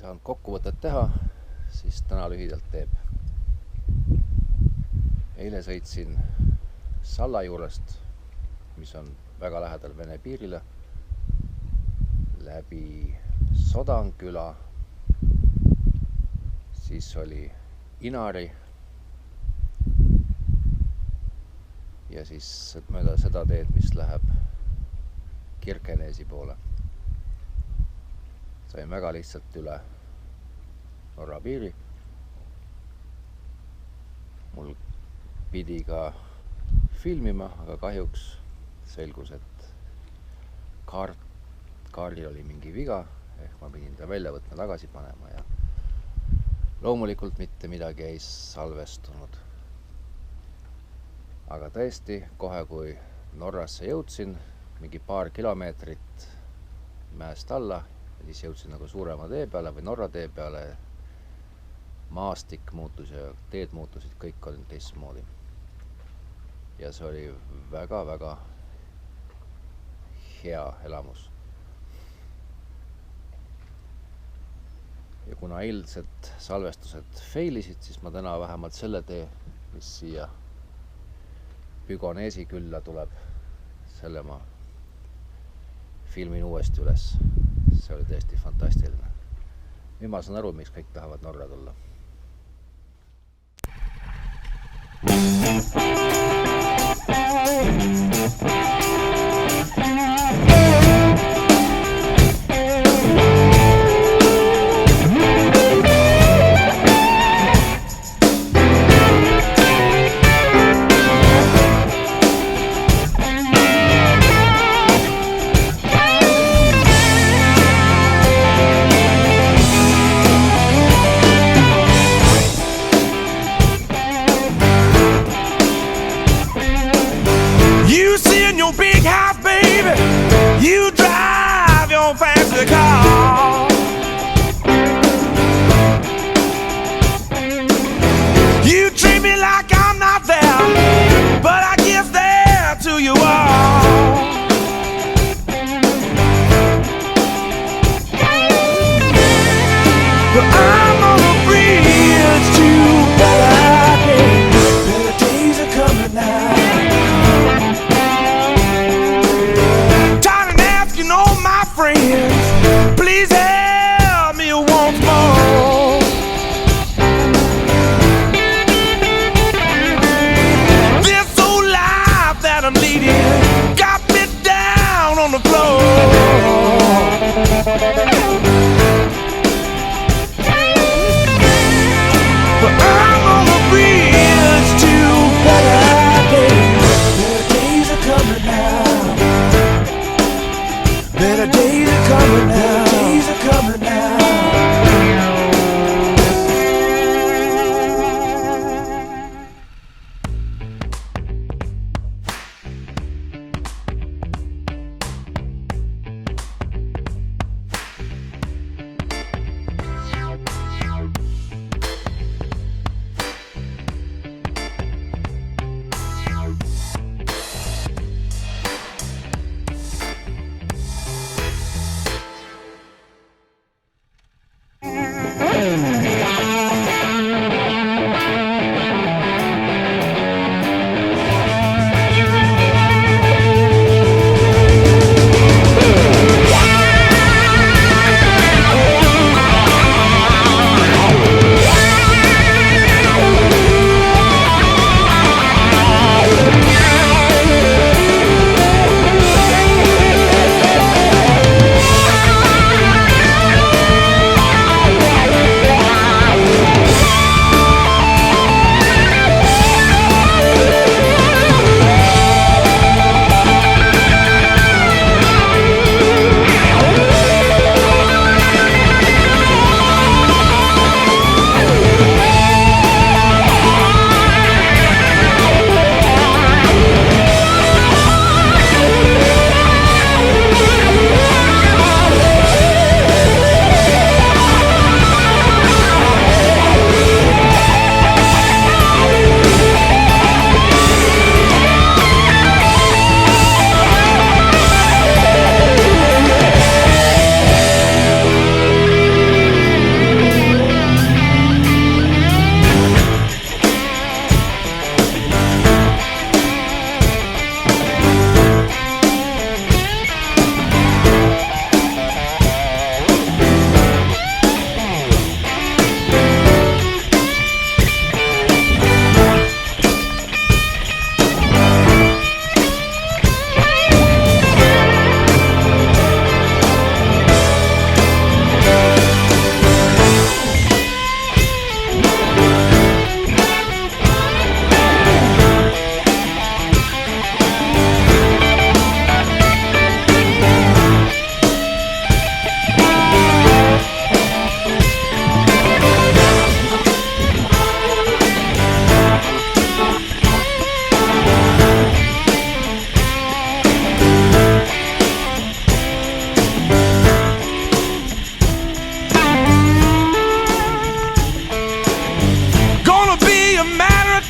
saanud kokkuvõtet teha, siis täna lühidalt teeb. Eile sõitsin Salla juurest, mis on väga lähedal Vene piirile, läbi Sodanküla, siis oli Inari ja siis mööda seda teed, mis läheb Kirkeneesi poole. Sain väga lihtsalt üle Norra piiri. Mul pidi ka filmima, aga kahjuks selgus, et kaardil oli mingi viga, ehk ma pidin ta välja võtma, tagasi panema ja loomulikult mitte midagi ei salvestunud. Aga tõesti, kohe kui Norrasse jõudsin, mingi paar kilomeetrit mäest alla, ja siis jõudsin nagu suurema tee peale või Norra tee peale, maastik muutus ja teed muutusid, kõik oli teistmoodi. Ja see oli väga-väga hea elamus. Ja kuna eilsed salvestused failisid, siis ma täna vähemalt selle tee, mis siia Pügoneesi külla tuleb, selle ma filmin uuesti üles. See oli tõesti fantastiline. Nüüd ma saan aru, miks kõik tahavad Norra tulla.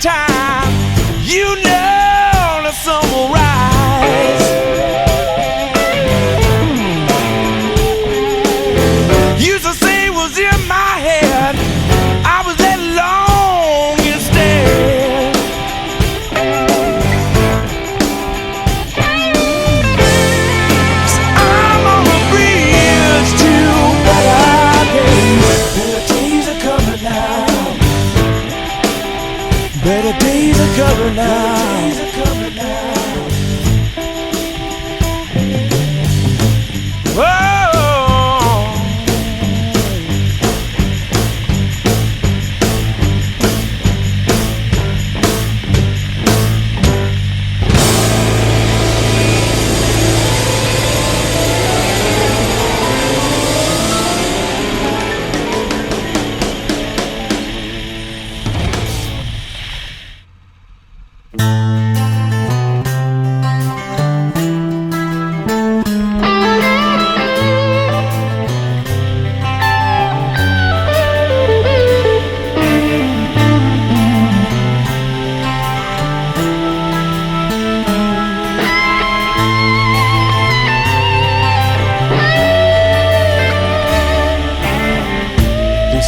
time, you know the sun will rise. Used to say it was in my head, I was let alone instead. I'm on the bridge to better days. Better days are coming now. Better days are coming now.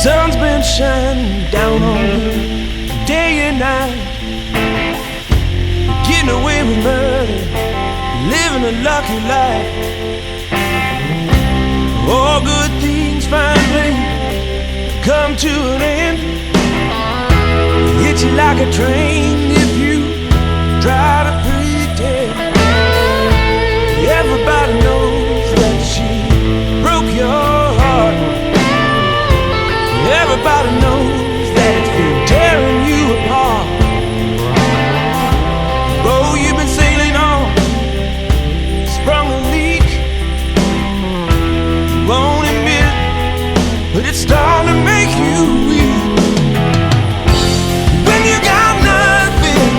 Sun's been shining down on me day and night, getting away with murder, living a lucky life. All good things finally come to an end. Hit you like a train if you try to pretend. Everybody knows that she broke your heart. Everybody knows that it's been tearing you apart. Oh, you've been sailing on, sprung a leak. You won't admit it, but it's starting to make you weak. When you got nothing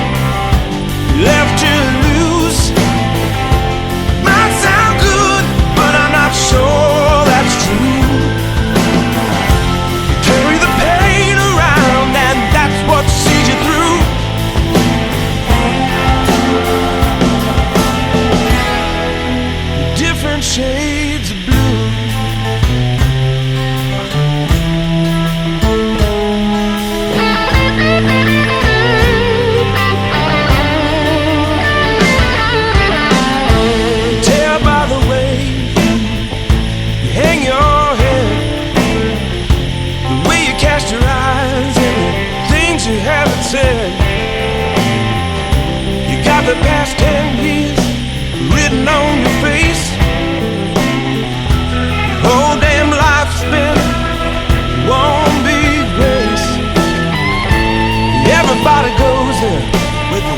left to lose, might sound good, but I'm not sure that's true. Shades of blue. Tell by the way you hang your head, the way you cast your eyes, and the things you haven't said. You got the past 10 years written on your face. Whole damn life spent one big race. Everybody goes there with a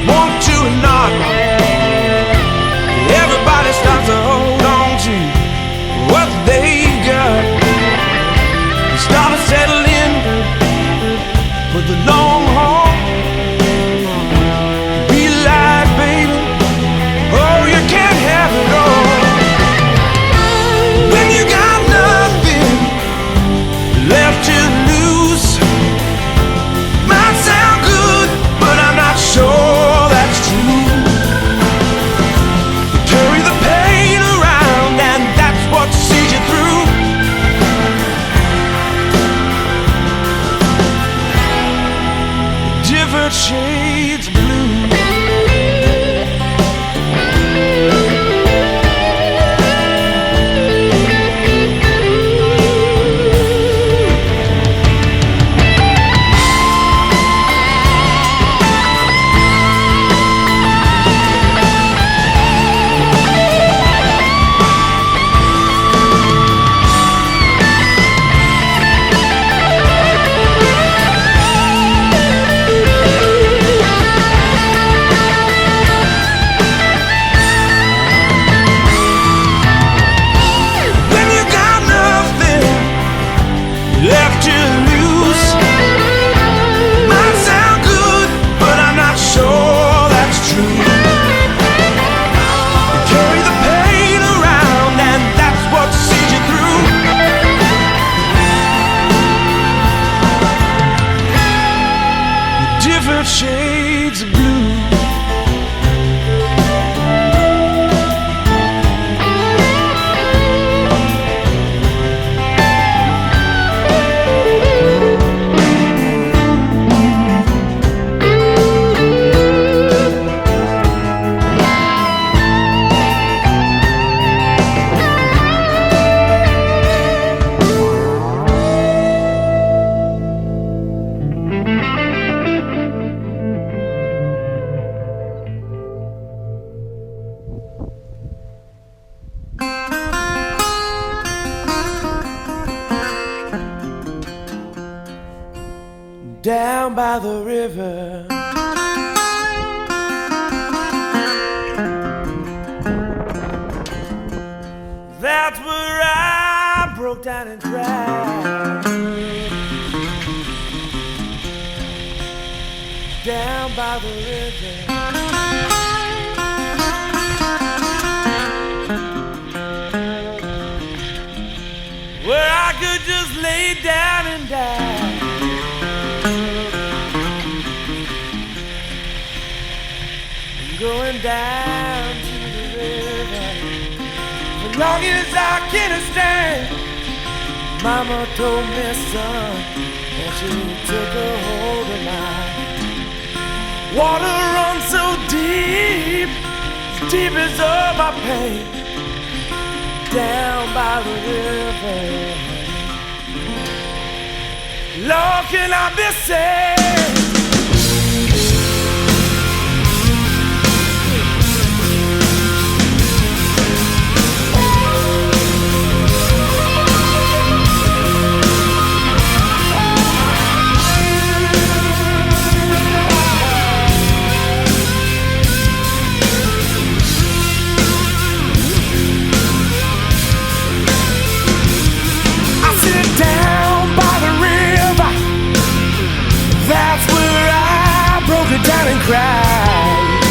want to and not. Everybody starts to hold on to what they got. You start to settle in for the long haul. Be alive, baby. Oh, you can't have it all. When you got nothing left to lose, might sound good, but I'm not sure that's true. You carry the pain around, and that's what sees you through. Different shades of blue. hundred shades of blue. Down by the river, that's where I broke down and cried. Down by the river, where I could just lay down and die. Going down to the river, as long as I can stand. Mama told me, son, that she took a hold of mine. Water runs so deep as all my pain. Down by the river, Lord, can I be saved? Down and cried.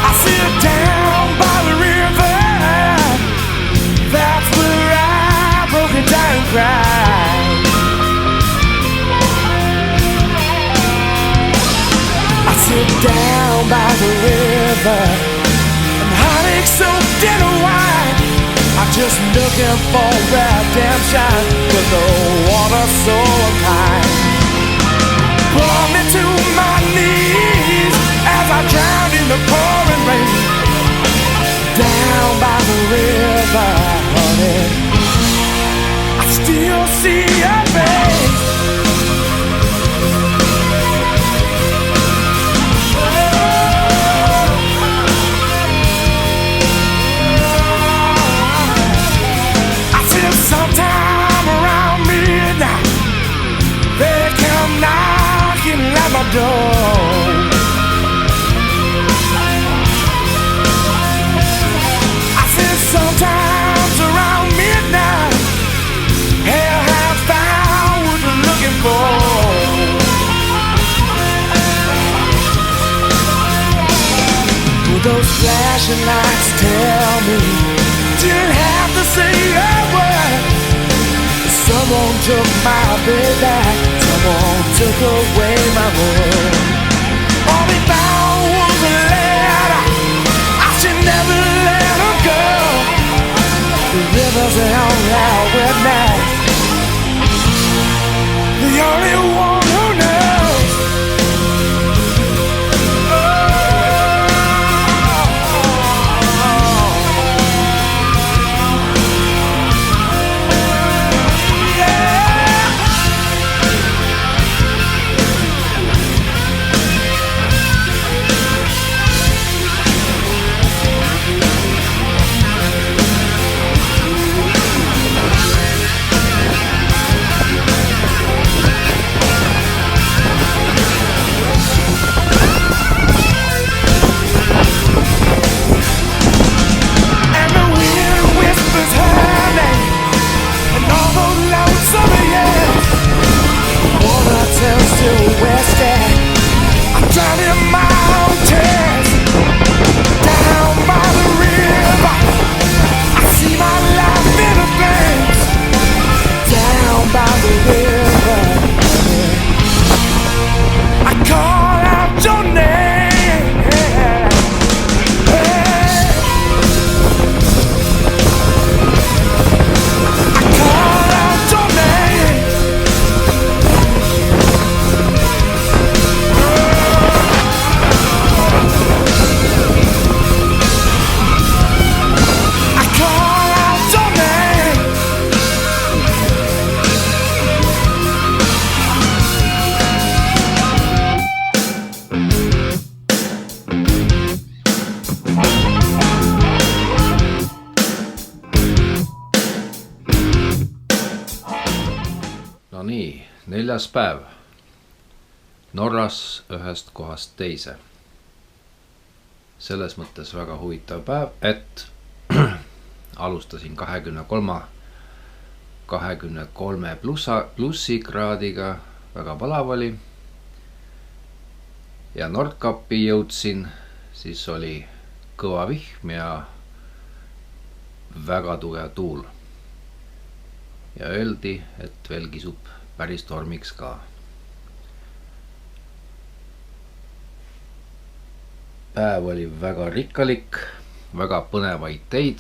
I sit down by the river, that's where I broke it down and cried. I sit down by the river, and heartache soaked in a wine. I'm just looking for redemption with the water so kind. Pull me to my knees as I drown in the pouring rain. Down by the river, honey, I still see your face. Sometime around midnight, they come knocking at my door. I said sometimes around midnight, hell has found what you're looking for. Will those flashing lights tell me didn't have to say a word? Someone took my baby, someone took away my world. All they found was a letter, I should never let her go. The river's the only witness, the only one who knows. No nii, 4. päev. Norras ühest kohast teise. Selles mõttes väga huvitav päev, et alustasin 23 plussi kraadiga, väga palav oli. Ja Nordkapi jõudsin, siis oli kõva vihm ja väga tugev tuul. Ja öeldi, et veel kisub päris tormiks ka. Päev oli väga rikkalik, väga põnevaid teid.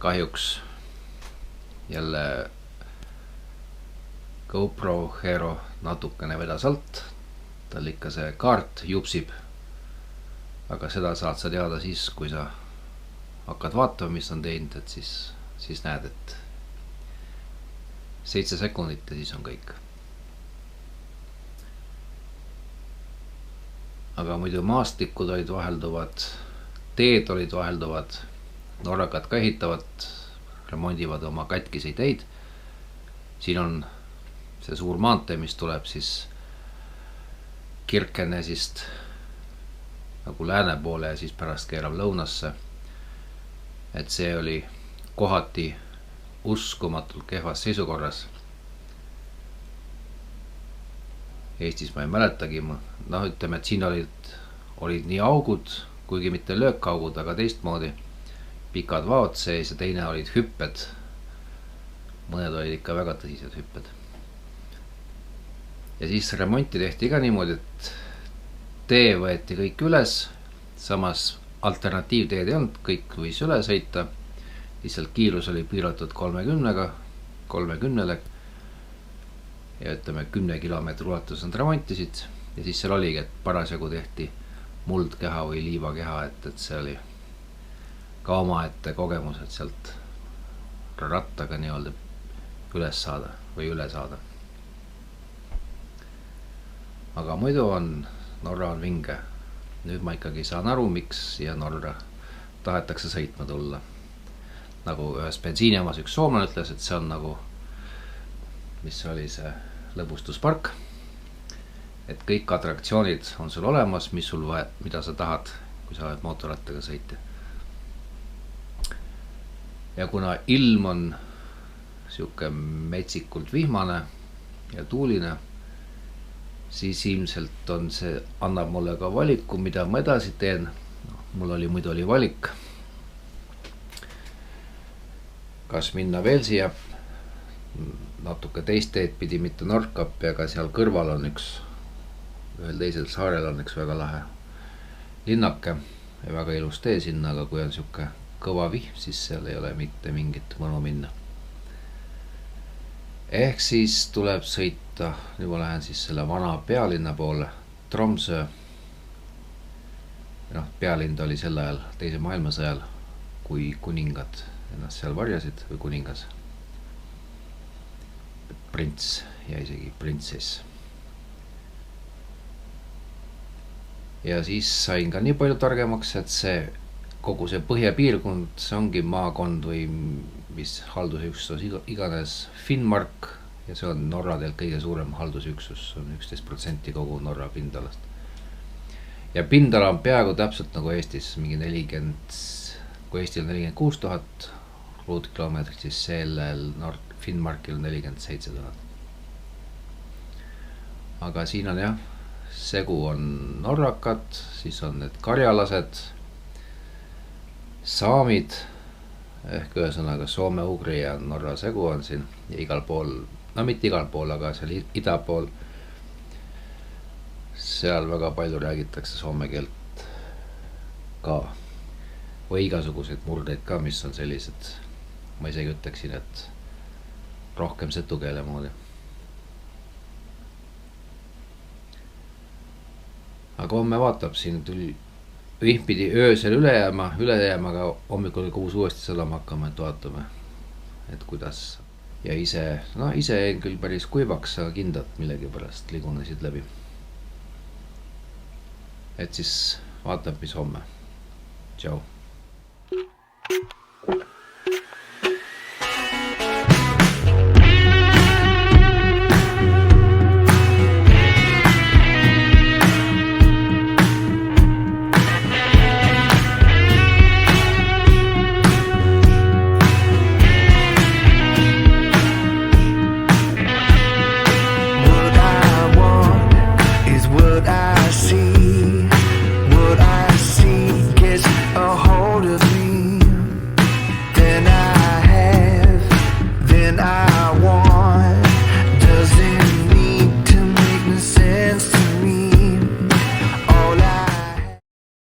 Kahjuks jälle GoPro Hero natukene vedas alt. Tal ikka see kaart jupsib. Aga seda saad sa teada siis, kui sa hakkad vaatama, mis on teinud, et siis näed, et 7 sekundit ja siis on kõik. Aga muidu maastikud olid vahelduvad, teed olid vahelduvad, norrakad ka ehitavad, remondivad oma katkiseid teid. Siin on see suur maantee, mis tuleb siis Kirkenesist nagu lääne poole ja siis pärast keerab lõunasse. Et see oli kohati uskumatult kehvas seisukorras. Eestis ma ei mäletagi, ütleme, et siin olid nii augud, kuigi mitte löökaugud, aga teistmoodi. Pikad vaod sees ja teine olid hüpped. Mõned olid ikka väga tõsised hüpped. Ja siis remonti tehti ka niimoodi, et tee võeti kõik üles, samas alternatiivteed ei olnud, kõik võis üle sõita. Lihtsalt kiirus oli piiratud 30-le ja ütleme 10 kilomeetri ulatus nad remontisid ja siis seal oligi, et parasjagu tehti muldkeha või liivakeha, et see oli ka omaette kogemus, et sealt rattaga nii-öelda üles saada või üle saada. Aga muidu Norra on vinge. Nüüd ma ikkagi saan aru, miks ja Norra tahetakse sõitma tulla. Nagu ühes bensiinijamas üks soomlane ütles, et see on nagu, mis oli see lõbustuspark. Et kõik atraktsioonid on sul olemas, mida sa tahad, kui sa oled mootorrattaga sõitja. Ja kuna ilm on siuke metsikult vihmane ja tuuline, siis ilmselt annab mulle ka valiku, mida ma edasi teen. Mul muidu oli valik. Kas minna veel siia natuke teist teed pidi, mitte Nordkapi, aga seal kõrval on ühel teisel saarel on üks väga lahe linnake ja väga ilus tee sinna, aga kui on siuke kõva vihm, siis seal ei ole mitte mingit mõnu minna. Ehk siis tuleb sõita, nüüd ma lähen siis selle vana pealinna poole, Tromsø. Pealind oli sel ajal teise maailmasõjal, kui kuningad ennast seal varjasid või kuningas. Prints ja isegi printsess. Ja siis sain ka nii palju targemaks, et kogu see põhjapiirkond, see ongi maakond või mis haldusüksus iganes Finnmark ja see on Norradel kõige suurem haldusüksus, see on 11% kogu Norra pindalast. Ja pindala on peaaegu täpselt nagu Eestis, mingi 40, kui Eestil on 46 000 ruutkilomeetrit, siis sellel Finnmarkil 47 000. Aga siin on jah, segu on norrakad, siis on need karjalased, saamid, ehk ühesõnaga Soome, Ugri ja Norra segu on siin ja igal pool, mitte igal pool, aga seal ida pool, seal väga palju räägitakse soome keelt ka või igasuguseid murdeid ka, mis on sellised, ma isegi ütleksin, et rohkem setukeele moodi. Aga homme vaatab siin vihm pidi öösel üle jääma, aga hommikul kuus uuesti sadama hakkama, et vaatame, et kuidas. Ja ise jäin küll päris kuivaks, aga kindad millegi pärast ligunesid läbi. Et siis vaatab, mis homme. Tšau.